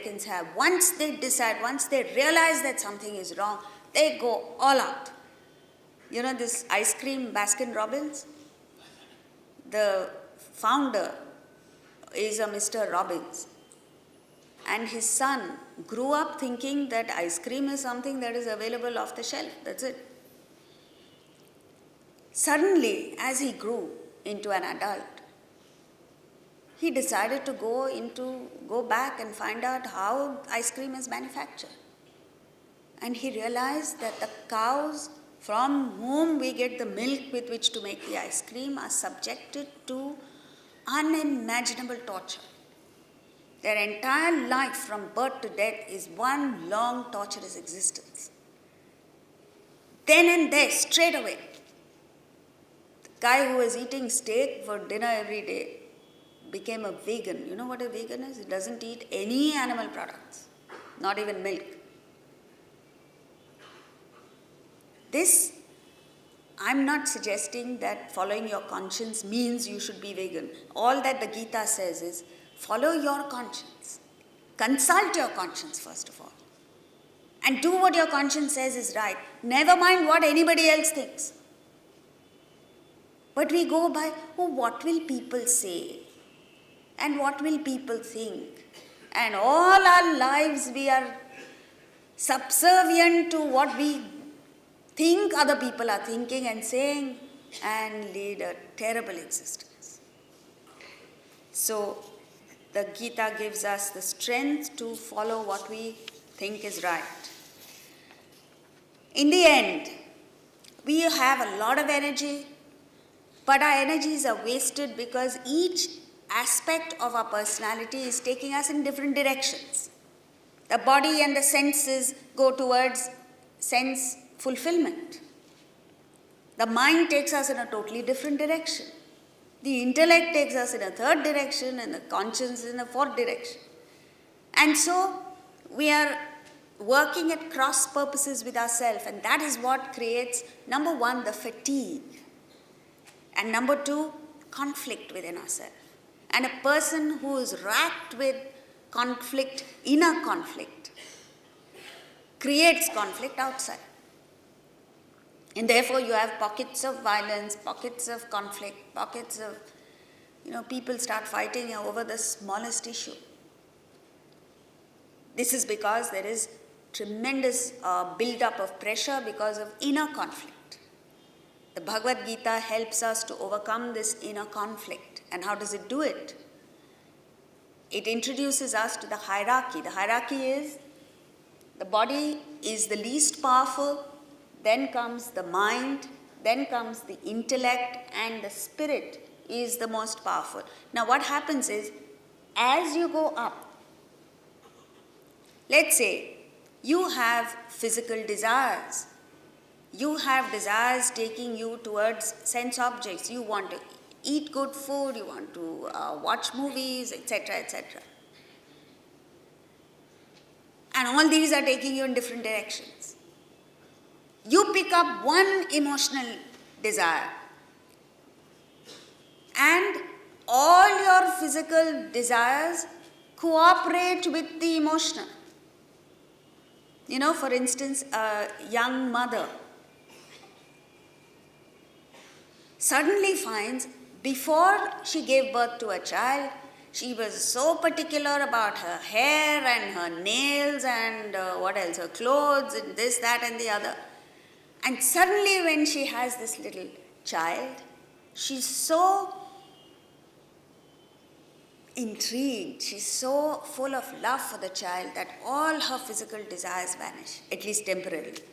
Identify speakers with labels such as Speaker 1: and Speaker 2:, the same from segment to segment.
Speaker 1: Americans have. Once they decide, once they realize that something is wrong, they go all out. You know this ice cream, Baskin Robbins? The founder is a Mr. Robbins. And his son grew up thinking that ice cream is something that is available off the shelf. That's it. Suddenly, as he grew into an adult, he decided to go back and find out how ice cream is manufactured. And he realized that the cows from whom we get the milk with which to make the ice cream are subjected to unimaginable torture. Their entire life from birth to death is one long torturous existence. Then and there, straight away, the guy who was eating steak for dinner every day became a vegan. You know what a vegan is? He doesn't eat any animal products, not even milk. This, I'm not suggesting that following your conscience means you should be vegan. All that the Gita says is, follow your conscience. Consult your conscience first of all. And do what your conscience says is right. Never mind what anybody else thinks. But we go by, oh, what will people say? And what will people think? And all our lives we are subservient to what we think other people are thinking and saying, and lead a terrible existence. So, the Gita gives us the strength to follow what we think is right. In the end, we have a lot of energy, but our energies are wasted because each aspect of our personality is taking us in different directions. The body and the senses go towards sense fulfillment. The mind takes us in a totally different direction. The intellect takes us in a third direction and the conscience in a fourth direction. And so we are working at cross purposes with ourselves, and that is what creates, number one, the fatigue, and number two, conflict within ourselves. And a person who is racked with conflict, inner conflict, creates conflict outside. And therefore you have pockets of violence, pockets of conflict, pockets of, people start fighting over the smallest issue. This is because there is tremendous build-up of pressure because of inner conflict. The Bhagavad Gita helps us to overcome this inner conflict. And how does it do it? It introduces us to the hierarchy. The hierarchy is, the body is the least powerful, then comes the mind, then comes the intellect, and the spirit is the most powerful. Now what happens is, as you go up, let's say you have physical desires. You have desires taking you towards sense objects. You want to eat good food, you want to watch movies, etc., etc. And all these are taking you in different directions. You pick up one emotional desire, and all your physical desires cooperate with the emotional. For instance, a young mother suddenly finds, before she gave birth to a child, she was so particular about her hair and her nails and her clothes and this, that and the other. And suddenly when she has this little child, she's so intrigued, she's so full of love for the child that all her physical desires vanish, at least temporarily.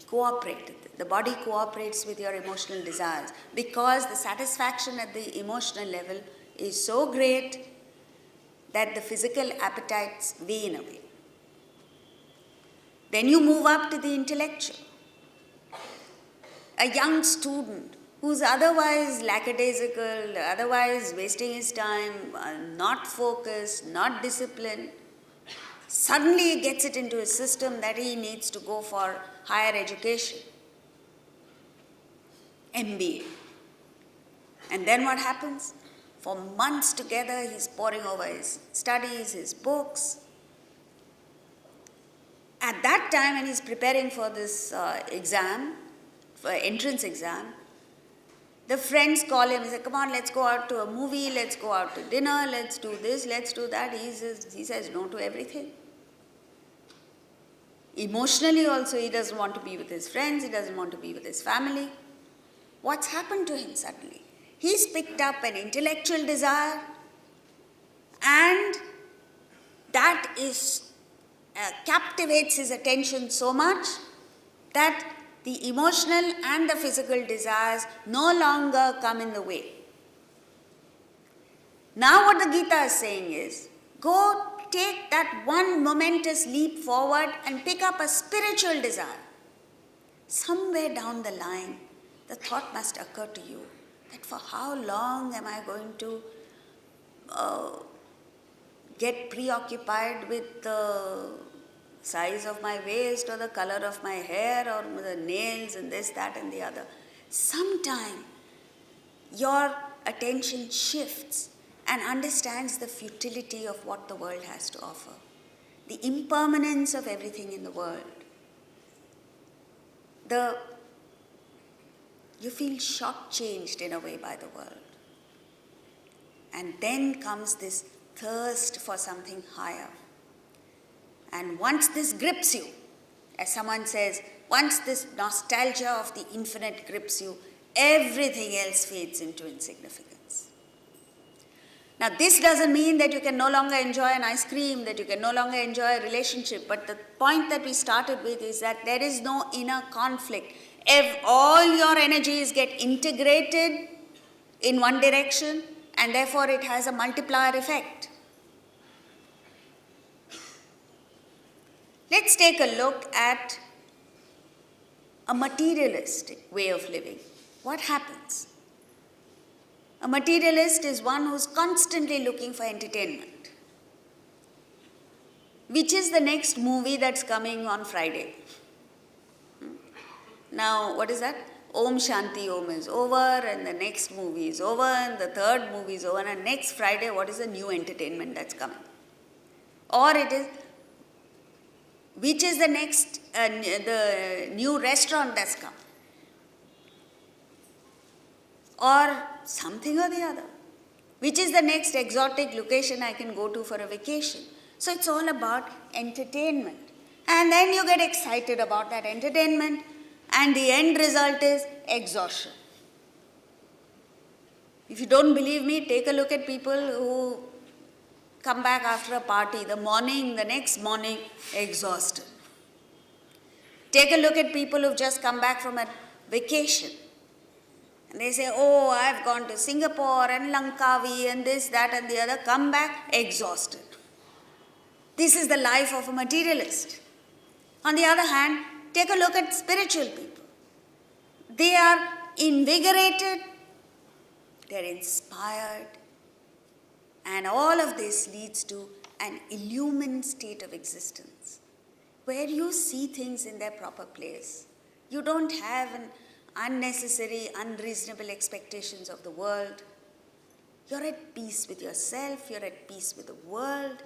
Speaker 1: Cooperate. The body cooperates with your emotional desires because the satisfaction at the emotional level is so great that the physical appetites wane away. Then you move up to the intellectual. A young student who's otherwise lackadaisical, otherwise wasting his time, not focused, not disciplined, suddenly gets it into his system that he needs to go for higher education, MBA. And then what happens? For months together, he's poring over his studies, his books. At that time, when he's preparing for this exam, for entrance exam, the friends call him and say, come on, let's go out to a movie, let's go out to dinner, let's do this, let's do that. He says no to everything. Emotionally also, he doesn't want to be with his friends, he doesn't want to be with his family. What's happened to him suddenly? He's picked up an intellectual desire, and that captivates his attention so much that the emotional and the physical desires no longer come in the way. Now what the Gita is saying is, go take that one momentous leap forward and pick up a spiritual desire. Somewhere down the line, the thought must occur to you that for how long am I going to get preoccupied with the size of my waist or the color of my hair or the nails and this, that and the other. Sometime your attention shifts and understands the futility of what the world has to offer, the impermanence of everything in the world. You feel shortchanged in a way by the world. And then comes this thirst for something higher. And once this grips you, as someone says, once this nostalgia of the infinite grips you, everything else fades into insignificance. Now, this doesn't mean that you can no longer enjoy an ice cream, that you can no longer enjoy a relationship, but the point that we started with is that there is no inner conflict. If all your energies get integrated in one direction, and therefore it has a multiplier effect. Let's take a look at a materialistic way of living. What happens? A materialist is one who's constantly looking for entertainment. Which is the next movie that's coming on Friday? Now, what is that? Om Shanti Om is over, and the next movie is over, and the third movie is over, and next Friday, what is the new entertainment that's coming? Or it is, which is the next, the new restaurant that's come? Or something or the other. Which is the next exotic location I can go to for a vacation? So it's all about entertainment. And then you get excited about that entertainment, and the end result is exhaustion. If you don't believe me, take a look at people who come back after a party, the next morning, exhausted. Take a look at people who've just come back from a vacation. And they say, oh, I've gone to Singapore and Langkawi and this, that and the other, come back exhausted. This is the life of a materialist. On the other hand, take a look at spiritual people. They are invigorated, they're inspired, and all of this leads to an illumined state of existence, where you see things in their proper place. You don't have an unnecessary, unreasonable expectations of the world. You're at peace with yourself, you're at peace with the world,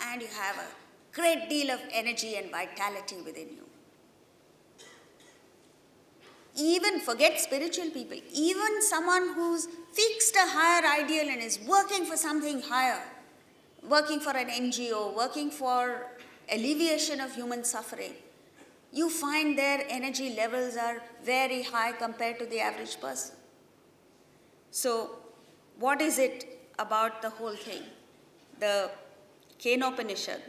Speaker 1: and you have a great deal of energy and vitality within you. Even forget spiritual people, even someone who's fixed a higher ideal and is working for something higher, working for an NGO, working for alleviation of human suffering, you find their energy levels are very high compared to the average person. So, what is it about the whole thing? The Kenopanishad,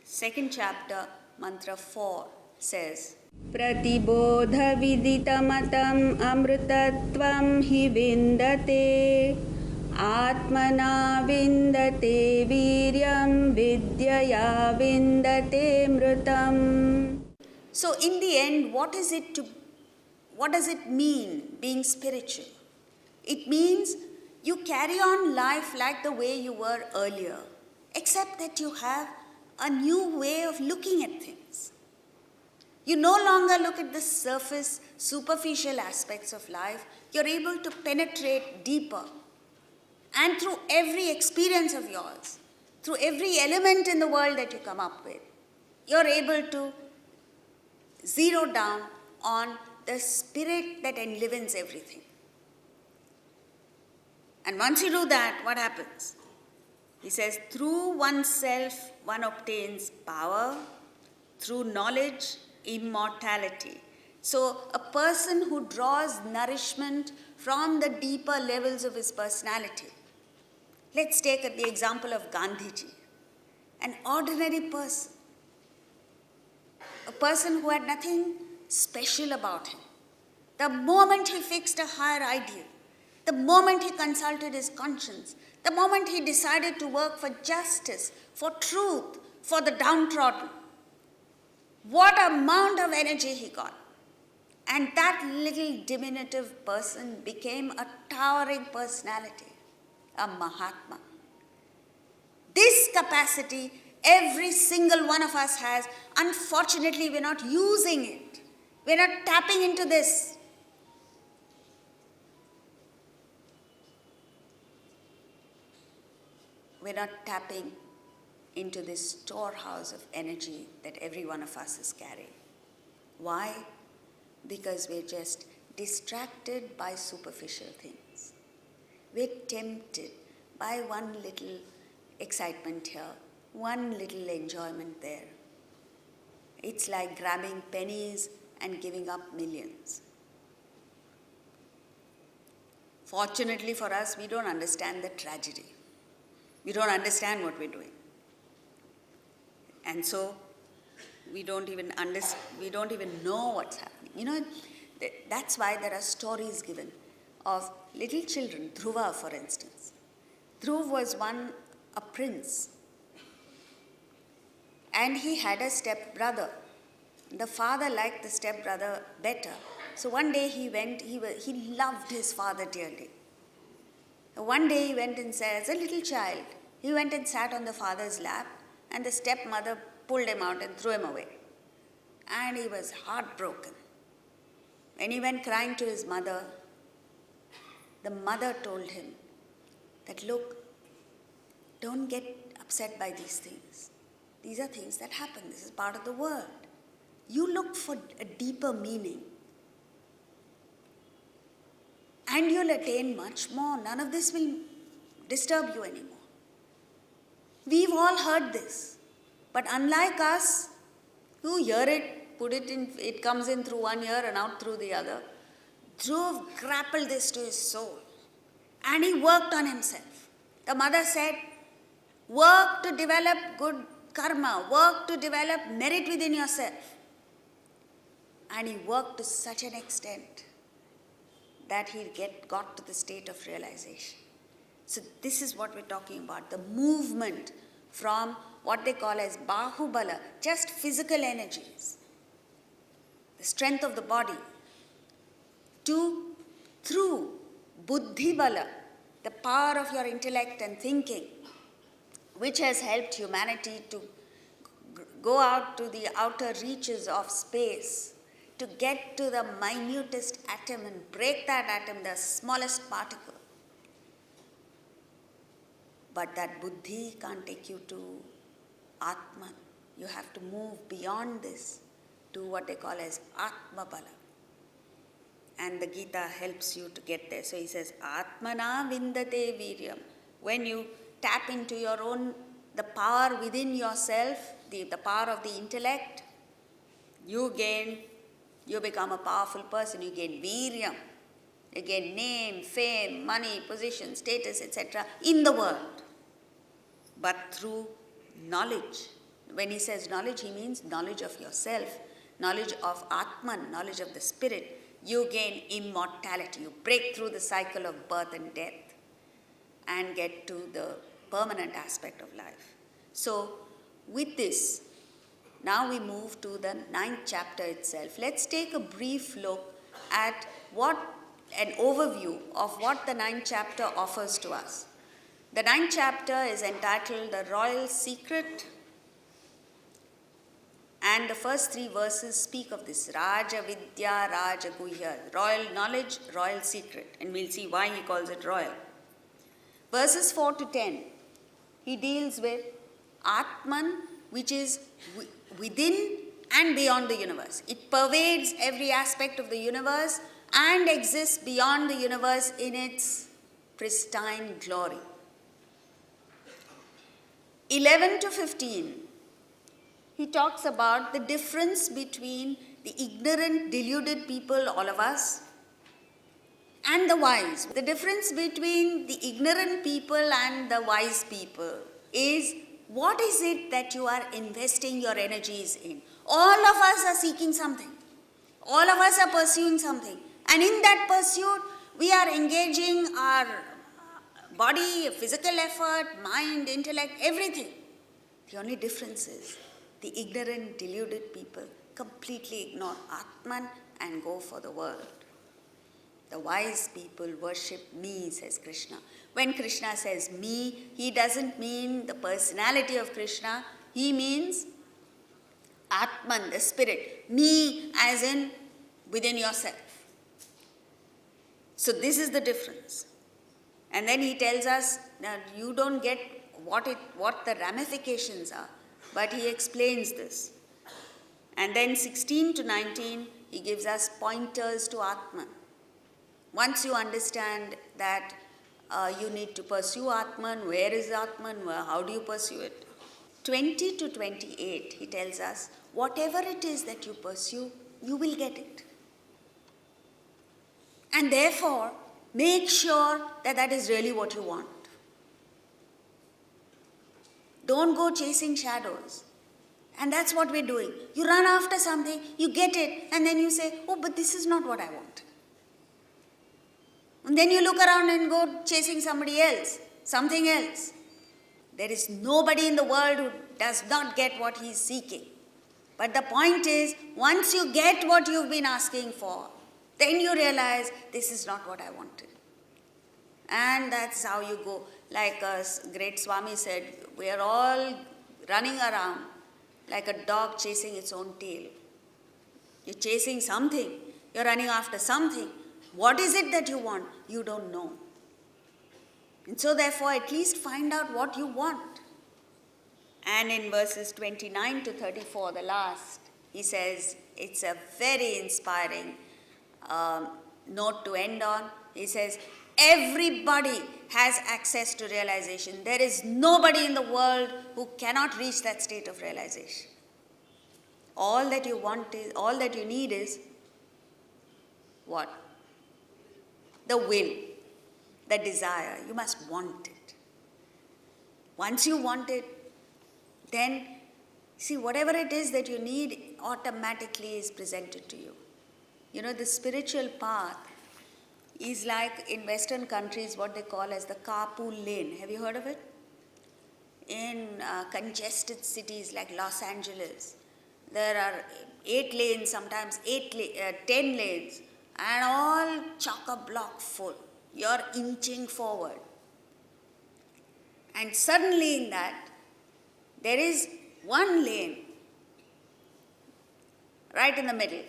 Speaker 1: 2nd chapter, mantra 4 says, Pratibodha viditamatam amrutatvam hi vindate atmana vindate viryam vidyaya vindate mrutam. So in the end, what does it mean being spiritual? It means you carry on life like the way you were earlier, except that you have a new way of looking at things. You no longer look at the surface, superficial aspects of life. You're able to penetrate deeper And through every experience of yours, through every element in the world that you come up with, you're able to zero down on the spirit that enlivens everything. And once you do that, what happens? He says, through oneself, one obtains power, through knowledge, immortality. So a person who draws nourishment from the deeper levels of his personality. Let's take the example of Gandhiji, an ordinary person, a person who had nothing special about him. The moment he fixed a higher ideal, the moment he consulted his conscience, the moment he decided to work for justice, for truth, for the downtrodden, what amount of energy he got. And that little diminutive person became a towering personality, a Mahatma. This capacity every single one of us has. Unfortunately, we're not using it. We're not tapping into this. We're not tapping into this storehouse of energy that every one of us is carrying. Why? Because we're just distracted by superficial things. We're tempted by one little excitement here, one little enjoyment there. It's like grabbing pennies and giving up millions. Fortunately for us, we don't understand the tragedy. We don't understand what we're doing. And so we don't even know what's happening. You know, that's why there are stories given of little children. Dhruva, for instance. Dhruv was a prince. And he had a stepbrother. The father liked the stepbrother better. So one day he loved his father dearly. One day he went and said, as a little child, he went and sat on the father's lap, and the stepmother pulled him out and threw him away. And he was heartbroken. When he went crying to his mother, the mother told him that, look, don't get upset by these things. These are things that happen. This is part of the world. You look for a deeper meaning, and you'll attain much more. None of this will disturb you anymore. We've all heard this. But unlike us, who hear it, put it in, it comes in through one ear and out through the other, Dhruv grappled this to his soul. And he worked on himself. The mother said, work to develop good karma, work to develop merit within yourself. And he worked to such an extent that he got to the state of realization. So this is what we're talking about, the movement from what they call as bahubala, just physical energies, the strength of the body, to through buddhi bala, the power of your intellect and thinking, which has helped humanity to go out to the outer reaches of space, to get to the minutest atom and break that atom, the smallest particle. But that buddhi can't take you to Atman. You have to move beyond this to what they call as Atma Bala. And the Gita helps you to get there. So he says, Atmana vindate viryam. When you tap into your own, the power within yourself, the power of the intellect, you become a powerful person. You gain viryam. You gain name, fame, money, position, status, etc. in the world. But through knowledge. When he says knowledge, he means knowledge of yourself, knowledge of Atman, knowledge of the spirit. You gain immortality. You break through the cycle of birth and death and get to the permanent aspect of life. So, with this, now we move to the 9th chapter itself. Let's take a brief look at an overview of what the 9th chapter offers to us. The 9th chapter is entitled The Royal Secret, and the first 3 verses speak of this. Raja Vidya, Raja Guhya, royal knowledge, royal secret. And we'll see why he calls it royal. Verses 4 to 10, he deals with Atman, which is within and beyond the universe. It pervades every aspect of the universe and exists beyond the universe in its pristine glory. 11 to 15, he talks about the difference between the ignorant, deluded people, all of us, and the wise. The difference between the ignorant people and the wise people is, what is it that you are investing your energies in? All of us are seeking something. All of us are pursuing something. And in that pursuit, we are engaging our body, physical effort, mind, intellect, everything. The only difference is the ignorant, deluded people completely ignore Atman and go for the world. The wise people worship me, says Krishna. When Krishna says me, he doesn't mean the personality of Krishna. He means Atman, the spirit. Me as in within yourself. So this is the difference. And then he tells us that you don't get what the ramifications are. But he explains this. And then 16 to 19, he gives us pointers to Atman. Once you understand that you need to pursue Atman, where is Atman, how do you pursue it? 20 to 28, he tells us, whatever it is that you pursue, you will get it. And therefore, make sure that that is really what you want. Don't go chasing shadows. And that's what we're doing. You run after something, you get it, and then you say, oh, but this is not what I want. And then you look around and go chasing somebody else, something else. There is nobody in the world who does not get what he is seeking. But the point is, once you get what you've been asking for, then you realize this is not what I wanted. And that's how you go. Like a great Swami said, we are all running around like a dog chasing its own tail. You're chasing something. You're running after something. What is it that you want? You don't know. And so therefore, at least find out what you want. And in verses 29 to 34, the last, he says, it's a very inspiring note to end on. He says, everybody has access to realization. There is nobody in the world who cannot reach that state of realization. All that you need is what? The will, the desire. You must want it. Once you want it, then see, whatever it is that you need automatically is presented to you. You know, the spiritual path is like in Western countries what they call as the carpool lane. Have you heard of it? In congested cities like Los Angeles, there are 8 lanes, sometimes 10 lanes, and all chock-a-block full. You're inching forward. And suddenly in that, there is one lane right in the middle.